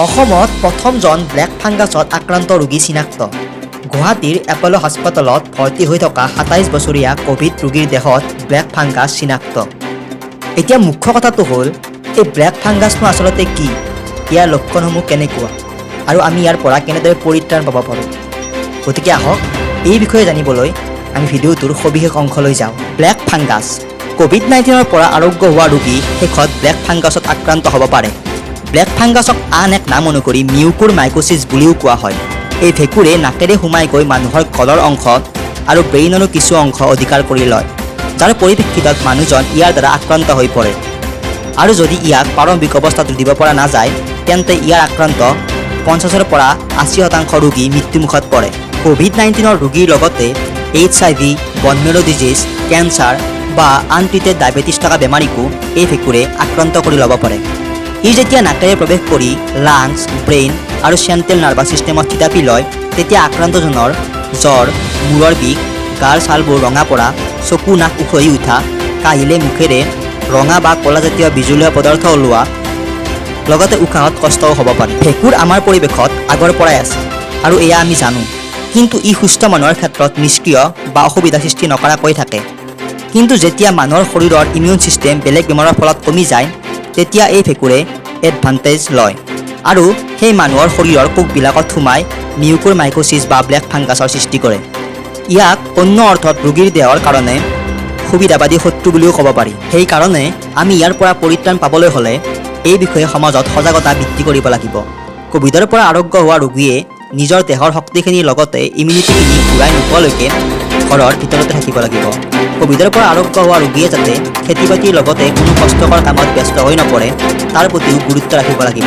অসমত প্ৰথমজন ব্লেক ফাংগাছত আক্ৰান্ত ৰোগী চিনাক্ত। গুৱাহাটীৰ এপ'ল' হাস্পাতালত ভৰ্তি হৈ থকা ২৭ বছৰীয়া ক'ভিড ৰোগীৰ দেহত ব্লেক ফাংগাছ চিনাক্ত। এতিয়া মুখ্য কথাটো হ'ল, এই ব্লেক ফাংগাছনো আচলতে কি, ইয়াৰ লক্ষণসমূহ কেনেকুৱা আৰু আমি ইয়াৰ পৰা কেনেদৰে পৰিত্ৰাণ পাব পাৰোঁ। গতিকে আহক এই বিষয়ে জানিবলৈ আমি ভিডিঅ'টোৰ সবিশেষ অংশলৈ যাওঁ। ব্লেক ফাংগাছ ক'ভিড-19ৰ পৰা আৰোগ্য হোৱা ৰোগী শেষত ব্লেক ফাংগাছত আক্ৰান্ত হ'ব পাৰে। ব্লেক ফাংগাছক আন এক নাম অনুসৰি মিউকোৰমাইকোচিছ বুলিও কোৱা হয়। এই ভেঁকুৰে নাকেৰে সোমাই গৈ মানুহৰ গলৰ অংশ আৰু ব্ৰেইনৰো কিছু অংশ অধিকাৰ কৰি লয়, যাৰ পৰিপ্ৰেক্ষিতত মানুহজন ইয়াৰ দ্বাৰা আক্ৰান্ত হৈ পৰে। আৰু যদি ইয়াক প্ৰাৰম্ভিক অৱস্থাত ৰুধিব পৰা নাযায়, তেন্তে ইয়াৰ আক্ৰান্ত ৫০ৰ পৰা ৮০% ৰোগী মৃত্যুমুখত পৰে। ক'ভিড-19ৰ ৰোগীৰ লগতে HIV, ব'ন মেৰ' ডিজিজ, কেঞ্চাৰ বা আনট্ৰিটেড ডায়েবেটিছ থকা বেমাৰীকো এই ভেঁকুৰে আক্ৰান্ত কৰি ল'ব পাৰে। ই যেতিয়া নাকেৰে প্ৰৱেশ কৰি লাংছ, ব্ৰেইন আৰু চেণ্ট্ৰেল নাৰ্ভাছ ছিষ্টেমত থিতাপি লয়, তেতিয়া আক্ৰান্তজনৰ জ্বৰ, মূৰৰ বিষ, গাৰ ছালবোৰ ৰঙা পৰা, চকু নাক উখহি উঠা, কাহিলে মুখেৰে ৰঙা বা ক'লাজাতীয় বিজলুৱা পদাৰ্থ ওলোৱা, লগতে উশাহত কষ্টও হ'ব পাৰে। ভেঁকুৰ আমাৰ পৰিৱেশত আগৰ পৰাই আছে আৰু এয়া আমি জানো, কিন্তু ই সুস্থ মানুহৰ ক্ষেত্ৰত নিষ্ক্ৰিয় বা অসুবিধা সৃষ্টি নকৰাকৈ থাকে। কিন্তু যেতিয়া মানুহৰ শৰীৰৰ ইমিউন ছিষ্টেম বেলেগ বেমাৰৰ ফলত কমি যায়, তেতিয়া এই ভেঁকুৰে এডভান্টেজ লয় আৰু সেই মানুহৰ শৰীৰৰ কোষবিলাকত সোমাই মিউকোৰমাইকোচিছ বা ব্লেক ফাংগাছৰ সৃষ্টি কৰে। ইয়াক অন্য অৰ্থত ৰোগীৰ দেহৰ কাৰণে সুবিধাবাদী শত্ৰু বুলিও ক'ব পাৰি। সেইকাৰণে আমি ইয়াৰ পৰা পৰিত্ৰাণ পাবলৈ হ'লে এই বিষয়ে সমাজত সজাগতা বৃদ্ধি কৰিব লাগিব। ক'ভিডৰ পৰা আৰোগ্য হোৱা ৰোগীয়ে নিজৰ দেহৰ শক্তিখিনিৰ লগতে ইমিউনিটিখিনি ঘূৰাই নোপোৱালৈকে ঘৰৰ ভিতৰতে থাকিব লাগিব। ক'ভিডৰ পৰা আৰোগ্য হোৱা ৰোগীয়ে যাতে খেতি বাতিৰ লগতে কোনো কষ্টকৰ কামত ব্যস্ত হৈ নপৰে, তাৰ প্ৰতিও গুৰুত্ব ৰাখিব লাগিব।